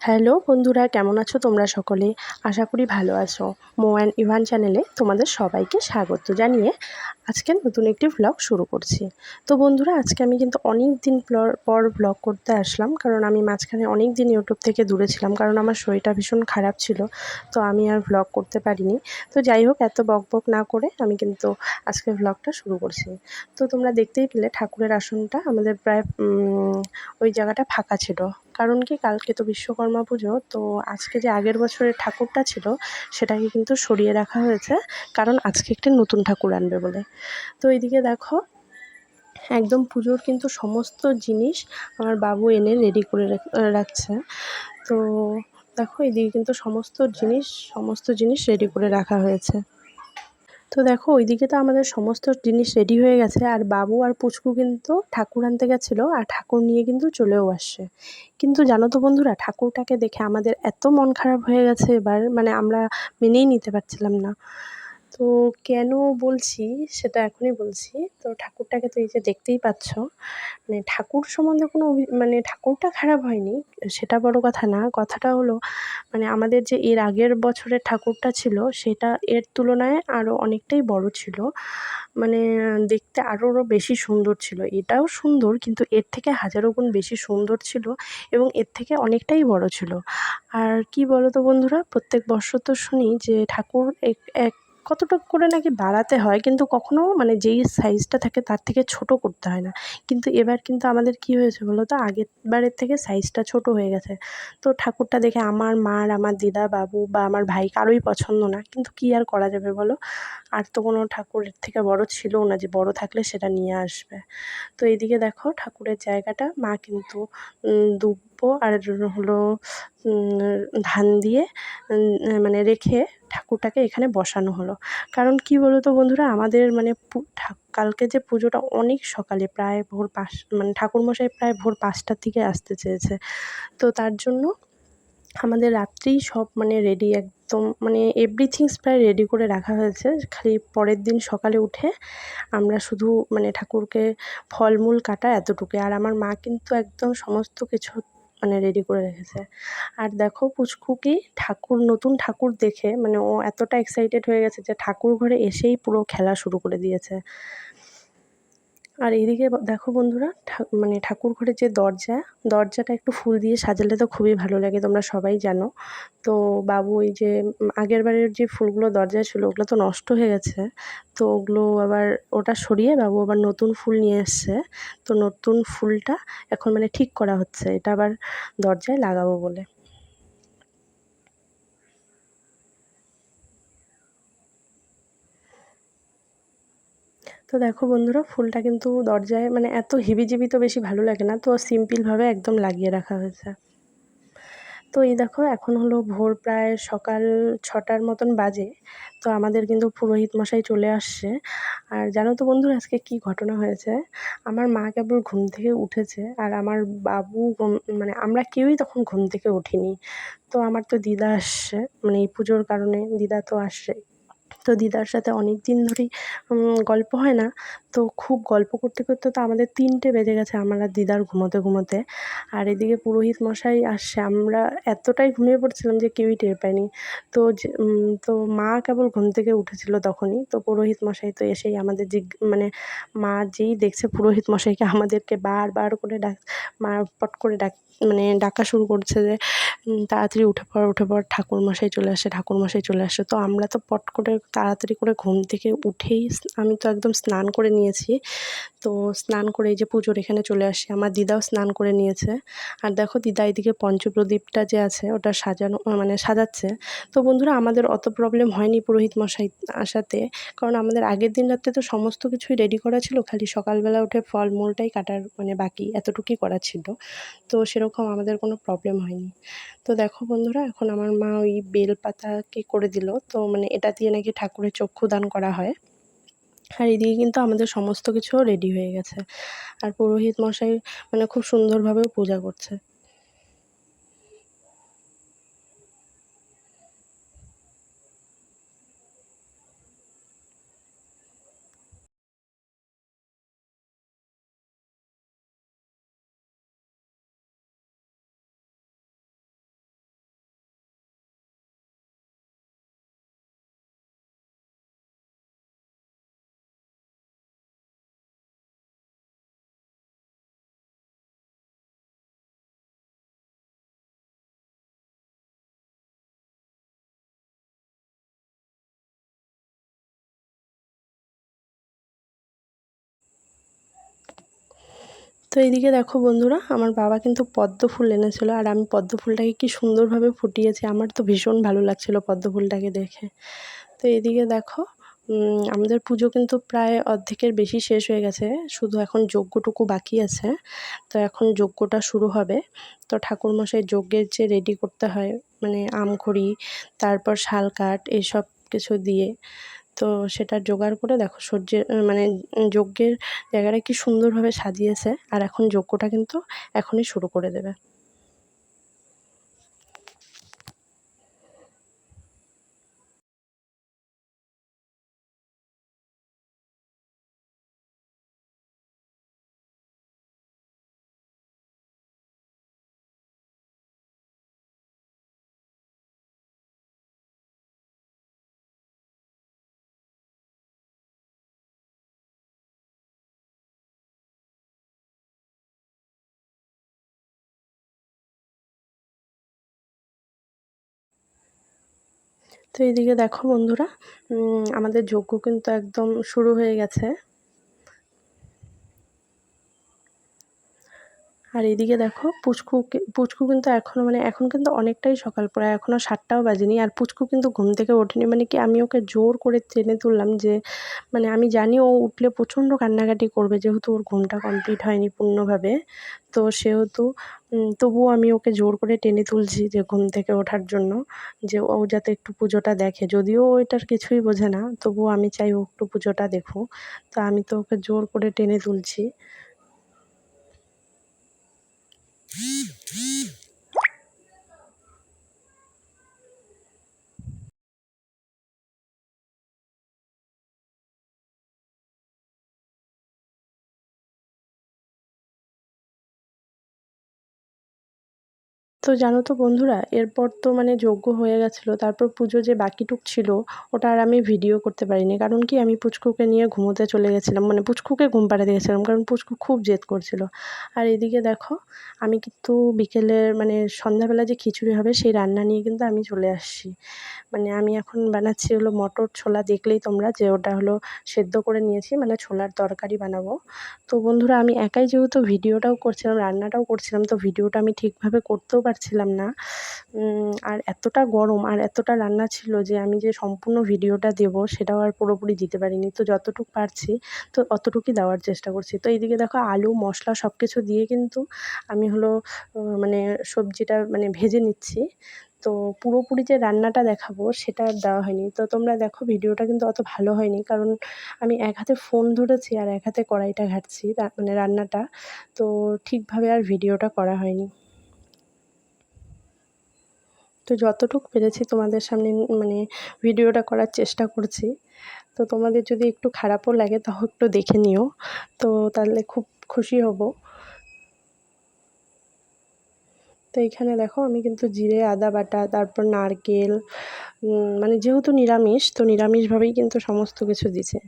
Hello বন্ধুরা, কেমন আছো তোমরা সকলে? আশা করি ভালো আছো। মো অ্যান্ড ইভান চ্যানেলে তোমাদের সবাইকে স্বাগত জানিয়ে আজকে নতুন একটি ভ্লগ শুরু করছি। তো বন্ধুরা, আজকে আমি কিন্তু অনেক দিন পর ভ্লগ করতে আসলাম, কারণ আমি মাঝখানে অনেক দিন ইউটিউব থেকে দূরে ছিলাম, কারণ আমার শরীরটা ভীষণ খারাপ ছিল। তো আমি আর ভ্লগ করতে পারিনি। তো যাই হোক, এত বকবক না করে আমি কিন্তু আজকে ভ্লগটা শুরু করছি। তো তোমরা দেখতেই পেলে ঠাকুরের আসনটা আমাদের প্রায় ওই জায়গাটা ফাঁকা ছিল। কারণ কি, কালকে তো বিশ্বকর্মা পুজো, তো আজকে যে আগের বছরের ঠাকুরটা ছিল সেটাকে কিন্তু সরিয়ে রাখা হয়েছে, কারণ আজকে একটি নতুন ঠাকুর আনবে বলে। তো এইদিকে দেখো, একদম পুজোর কিন্তু সমস্ত জিনিস আমার বাবু এনে রেডি করে রাখছে। তো দেখো, এইদিকে কিন্তু সমস্ত জিনিস রেডি করে রাখা হয়েছে। তো দেখো, ওইদিকে তো আমাদের সমস্ত জিনিস রেডি হয়ে গেছে, আর বাবু আর পুচকু কিন্তু ঠাকুর আনতে গেছিলো, আর ঠাকুর নিয়ে কিন্তু চলেও আসছে। কিন্তু জানো তো বন্ধুরা, ঠাকুরটাকে দেখে আমাদের এত মন খারাপ হয়ে গেছে এবার, মানে আমরা মেনেই নিতে পারছিলাম না। তো কেন বলছি সেটা এখনই বলছি। তো ঠাকুরটাকে তো এই যে দেখতেই পাচ্ছ, মানে ঠাকুর সম্বন্ধে কোনো মানে ঠাকুরটা খারাপ হয়নি, সেটা বড় কথা না। কথাটা হলো, মানে আমাদের যে এর আগের বছরের ঠাকুরটা ছিল সেটা এর তুলনায় আরও অনেকটাই বড় ছিল। মানে দেখতে আরও বেশি সুন্দর ছিল। এটাও সুন্দর, কিন্তু এর থেকে হাজারো গুণ বেশি সুন্দর ছিল, এবং এর থেকে অনেকটাই বড় ছিল। আর কি বলো তো বন্ধুরা, প্রত্যেক বছর তো শুনি যে ঠাকুর এক কতটুকু করে নাকি বাড়াতে হয়, কিন্তু কখনো মানে যেই সাইজটা থাকে তার থেকে ছোট করতে হয় না। কিন্তু এবার কিন্তু আমাদের কি হয়েছে বলো তো, আগের বারের থেকে সাইজটা ছোট হয়ে গেছে। তো ঠাকুরটা দেখে আমার মার, আমার দিদা, বাবু বা আমার ভাই কারোই পছন্দ না, কিন্তু কি আর করা যাবে বলো। আর তো কোনো ঠাকুরের থেকে বড় ছিলও না যে বড় থাকলে সেটা নিয়ে আসবে। তো এইদিকে দেখো, ঠাকুরের জায়গাটা মা কিন্তু দুব্বো আর হলো ধান দিয়ে মানে রেখে ঠাকুরটাকে এখানে বসানো হলো। কারণ কি বলো তো বন্ধুরা, আমাদের মানে কালকে যে পুজোটা অনেক সকালে, প্রায় ভোর মানে ঠাকুরমশাই প্রায় ভোর ৫টার দিকে আসতে চেয়েছে। তো তার জন্য আমাদের রাত্রেই সব মানে রেডি, একদম মানে এভরিথিংস প্রায় রেডি করে রাখা হয়েছে। খালি পরের দিন সকালে উঠে আমরা শুধু মানে ঠাকুরকে ফলমূল কাটা এতটুকুই। আর আমার মা কিন্তু একদম সমস্ত কিছু মানে রেডি করে রেখেছে। আর দেখো, পুচকু কি নতুন ঠাকুর দেখে মানে ও এতটা এক্সাইটেড হয়ে গেছে যে ঠাকুর ঘরে এসেই পুরো খেলা শুরু করে দিয়েছে। আর এইদিকে দেখো বন্ধুরা, মানে ঠাকুর ঘরের যে দরজাটা একটু ফুল দিয়ে সাজালে তো খুবই ভালো লাগে, তোমরা সবাই জানো। তো বাবু ওই যে আগের বারের যে ফুলগুলো দরজায় ছিল ওগুলো তো নষ্ট হয়ে গেছে। তো ওগুলো আবার ওটা সরিয়ে বাবু আবার নতুন ফুল নিয়ে এসছে। তো নতুন ফুলটা এখন মানে ঠিক করা হচ্ছে, এটা আবার দরজায় লাগাবো বলে। তো দেখো বন্ধুরা, ফুলটা কিন্তু দরজায় মানে এত হিবিজিবি তো বেশি ভালো লাগে না, তো সিম্পলভাবে একদম লাগিয়ে রাখা হয়েছে। তো এই দেখো, এখন হলো ভোর প্রায় সকাল ৬টার মতন বাজে। তো আমাদের কিন্তু পুরোহিত মশাই চলে আসছে। আর জানো তো বন্ধুরা, আজকে কি ঘটনা হয়েছে? আমার মা কেবল ঘুম থেকে উঠেছে, আর আমার বাবু মানে আমরা কেউই তখন ঘুম থেকে উঠিনি। তো আমার তো দিদা আসছে, মানে এই পুজোর কারণে দিদা তো আসছে। তো দিদার সাথে অনেক দিন ধরেই গল্প হয় না। তো খুব গল্প করতে করতে তো আমাদের ৩টে বেজে গেছে আমার আর দিদার ঘুমোতে। আর এদিকে পুরোহিত মশাই আসছে, আমরা এতটাই ঘুমিয়ে পড়ছিলাম যে কেউই টের পাইনি। তো মা কেবল ঘুম থেকে উঠেছিল তখনই। তো পুরোহিত মশাই তো এসেই আমাদের মানে মা যেই দেখছে পুরোহিত মশাইকে, আমাদেরকে বারবার করে মা পট করে মানে ডাকা শুরু করছে যে তাড়াতাড়ি উঠে পড়, ঠাকুরমশাই চলে আসছে। তো আমরা তো পট করে তাড়াতাড়ি করে ঘুম থেকে উঠেই আমি তো একদম স্নান করে নিয়েছি। তো স্নান করে এই যে পুজোর এখানে চলে আসি, আমার দিদাও স্নান করে নিয়েছে। আর দেখো, দিদা এদিকে পঞ্চপ্রদীপটা যে আছে ওটা মানে সাজাচ্ছে। তো বন্ধুরা, আমাদের অত প্রবলেম হয়নি পুরোহিত মশাই আসাতে, কারণ আমাদের আগের দিন রাত্রে তো সমস্ত কিছুই রেডি করা ছিল, খালি সকালবেলা উঠে ফলমূলটাই কাটার মানে বাকি এতটুকুই করা ছিল। তো সেরকম আমাদের কোনো প্রবলেম হয়নি। তো দেখো বন্ধুরা, এখন আমার মা ওই বেলপাতা করে দিল, তো মানে এটা দিয়ে নাকি ঠাকুরের চক্ষুদান করা হয়। আর এদিকে কিন্তু আমাদের সমস্ত কিছুও রেডি হয়ে গেছে, আর পুরোহিত মশাই মানে খুব সুন্দরভাবেও পূজা করছে। এইদিকে দেখো বন্ধুরা, আমার বাবা কিন্তু পদ্ম ফুল এনেছিল, আর আমি পদ্ম ফুলটাকে কি সুন্দরভাবে ফুটিয়েছি। আমার তো ভীষণ ভালো লাগছিল পদ্ম ফুলটাকে দেখে। তো এদিকে দেখো আমাদের পুজো কিন্তু প্রায় অর্ধেকের বেশি শেষ হয়ে গেছে, শুধু এখন যজ্ঞটুকু বাকি আছে। তো এখন যজ্ঞটা শুরু হবে। তো ঠাকুরমশাই যজ্ঞের যে রেডি করতে হয়, মানে আমখড়ি, তারপর শালকাঠ, এসব কিছু দিয়ে, তো সেটা জোগাড় করে দেখো মানে যজ্ঞের জায়গাটা কি সুন্দরভাবে সাজিয়েছে। আর এখন যজ্ঞটা কিন্তু এখনই শুরু করে দেবে। তো এইদিকে দেখো বন্ধুরা, আমাদের যজ্ঞ কিন্তু একদম শুরু হয়ে গেছে। আর এদিকে দেখো পুচকু কিন্তু এখনও, মানে এখন কিন্তু অনেকটাই সকাল, প্রায় এখনও 7টাও বাজেনি। আর পুচকু কিন্তু ঘুম থেকে ওঠেনি, মানে কি আমি ওকে জোর করে টেনে তুললাম, যে মানে আমি জানি ও উঠলে প্রচণ্ড কান্নাকাটি করবে, যেহেতু ওর ঘুমটা কমপ্লিট হয়নি পূর্ণভাবে। তো সেহেতু তবুও আমি ওকে জোর করে টেনে তুলছি যে ঘুম থেকে ওঠার জন্য, যে ও যাতে একটু পুজোটা দেখে। যদিও ও এটার কিছুই বোঝে না, তবুও আমি চাই ও একটু পুজোটা দেখুক। তো আমি তো ওকে জোর করে টেনে তুলছি। তো জানো তো বন্ধুরা, এরপর তো মানে যজ্ঞ হয়ে গেছিলো, তারপর পুজো যে বাকিটুক ছিল ওটা আর আমি ভিডিও করতে পারিনি। কারণ কি, আমি পুচকুকে নিয়ে ঘুমোতে চলে গেছিলাম, মানে পুচকুকে ঘুম পাড়াতে গেছিলাম, কারণ পুচকু খুব জেদ করছিল। আর এদিকে দেখো, আমি কিন্তু বিকেলের মানে সন্ধ্যাবেলা যে খিচুড়ি হবে সেই রান্না নিয়ে কিন্তু আমি চলে আসছি। মানে আমি এখন বানাচ্ছি হলো মটর ছোলা, দেখলেই তোমরা যে ওটা হলো সেদ্ধ করে নিয়েছি, মানে ছোলার তরকারি বানাবো। তো বন্ধুরা, আমি একাই যেহেতু ভিডিওটাও করছিলাম, রান্নাটাও করছিলাম, তো ভিডিওটা আমি ঠিকভাবে করতেও পারছিলাম না। আর এতটা গরম আর এতটা রান্না ছিল যে আমি যে সম্পূর্ণ ভিডিওটা দেবো সেটাও আর পুরোপুরি দিতে পারিনি। তো যতটুকু পারছি তো অতটুকুই দেওয়ার চেষ্টা করছি। তো এইদিকে দেখো, আলু, মশলা সব কিছু দিয়ে কিন্তু আমি হলো মানে সবজিটা মানে ভেজে নিচ্ছি। তো পুরোপুরি যে রান্নাটা দেখাবো সেটা আর দেওয়া হয়নি। তো তোমরা দেখো, ভিডিওটা কিন্তু অত ভালো হয়নি, কারণ আমি এক হাতে ফোন ধরেছি আর এক হাতে কড়াইটা ঘাঁটছি, মানে রান্নাটা। তো ঠিকভাবে আর ভিডিওটা করা হয়নি। তো যতটুকু পেরেছি তোমাদের সামনে মানে ভিডিওটা করার চেষ্টা করছি। তো তোমাদের যদি একটু খারাপও লাগে তাও একটু দেখে নিও, তো তাহলে খুব খুশি হব। তো এইখানে দেখো, আমি কিন্তু জিরে, আদা বাটা, তারপর নারকেল, মানে যেহেতু নিরামিষ, তো নিরামিষভাবেই কিন্তু সমস্ত কিছু দিছে।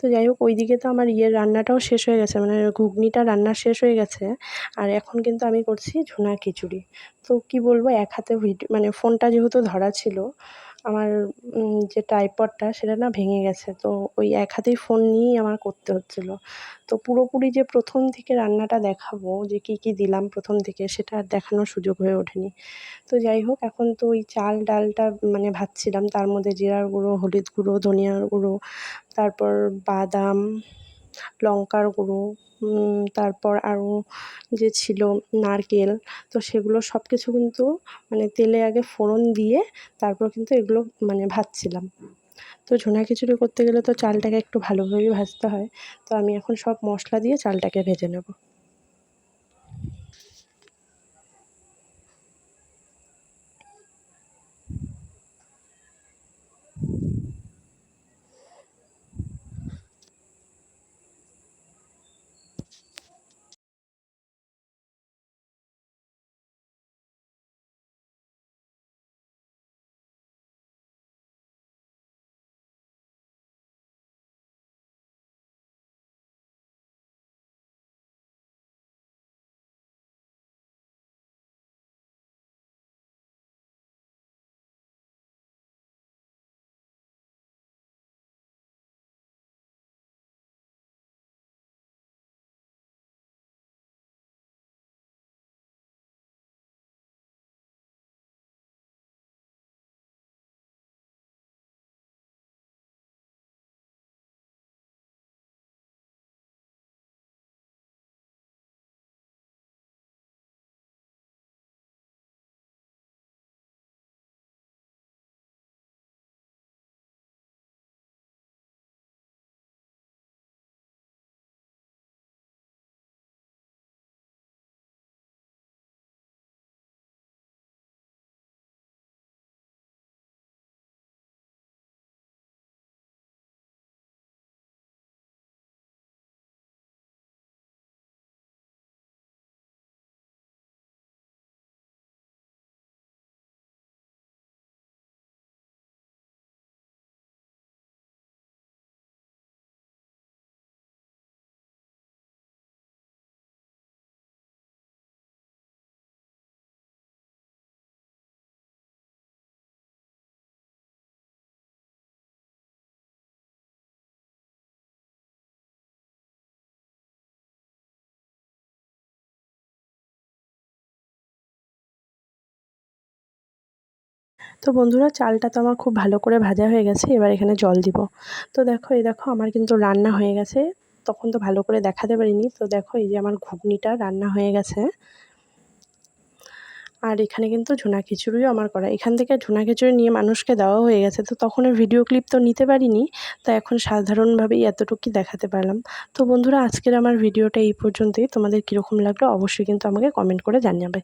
তো যাই হোক, ওইদিকে তো আমার রান্নাটাও শেষ হয়ে গেছে, মানে ঘুগনিটা রান্না শেষ হয়ে গেছে। আর এখন কিন্তু আমি করছি ঝুনা খিচুড়ি। তো কি বলবো, এক হাতে মানে ফোনটা যেহেতু ধরা ছিল, আমার যে ট্রাইপডটা সেটা না ভেঙে গেছে। তো ওই এক হাতেই ফোন নিয়েই আমার করতে হচ্ছিল। তো পুরোপুরি যে প্রথম থেকে রান্নাটা দেখাবো, যে কী কী দিলাম প্রথম থেকে, সেটা আর দেখানোর সুযোগ হয়ে ওঠেনি। তো যাই হোক, এখন তো ওই চাল ডালটা মানে ভাজছিলাম, তার মধ্যে জিরার গুঁড়ো, হলুদ গুঁড়ো, ধনিয়ার গুঁড়ো, তারপর বাদাম, লঙ্কার গুঁড়ো, তারপর আরও যে ছিল নারকেল, তো সেগুলো সব কিছু কিন্তু মানে তেলে আগে ফোড়ন দিয়ে তারপর কিন্তু এগুলো মানে ভাজছিলাম। তো ঝুনা খিচুড়ি করতে গেলে তো চালটাকে একটু ভালোভাবেই ভাজতে হয়। তো আমি এখন সব মশলা দিয়ে চালটাকে ভেজে নেব। তো বন্ধুরা চালটা তো আমার খুব ভালো করে ভাজা হয়ে গেছে, এবার এখানে জল দিব। তো দেখো এই দেখো আমার কিন্তু রান্না হয়ে গেছে। তখন তো ভালো করে দেখাতে পারিনি। তো দেখো এই যে আমার ঘুগনিটা রান্না হয়ে গেছে। আর এখানে কিন্তু ঝুনা খিচুড়িও আমার করা। এখান থেকে ঝুনা খিচুড়ি নিয়ে মানুষকে দেওয়া হয়ে গেছে। তো তখনের ভিডিও ক্লিপ তো নিতে পারিনি। তো এখন সাধারণভাবেই এতটুকুই দেখাতে পারলাম। তো বন্ধুরা আজকের আমার ভিডিওটা এই পর্যন্তই। তোমাদের কীরকম লাগলো অবশ্যই কিন্তু আমাকে কমেন্ট করে জানাবে।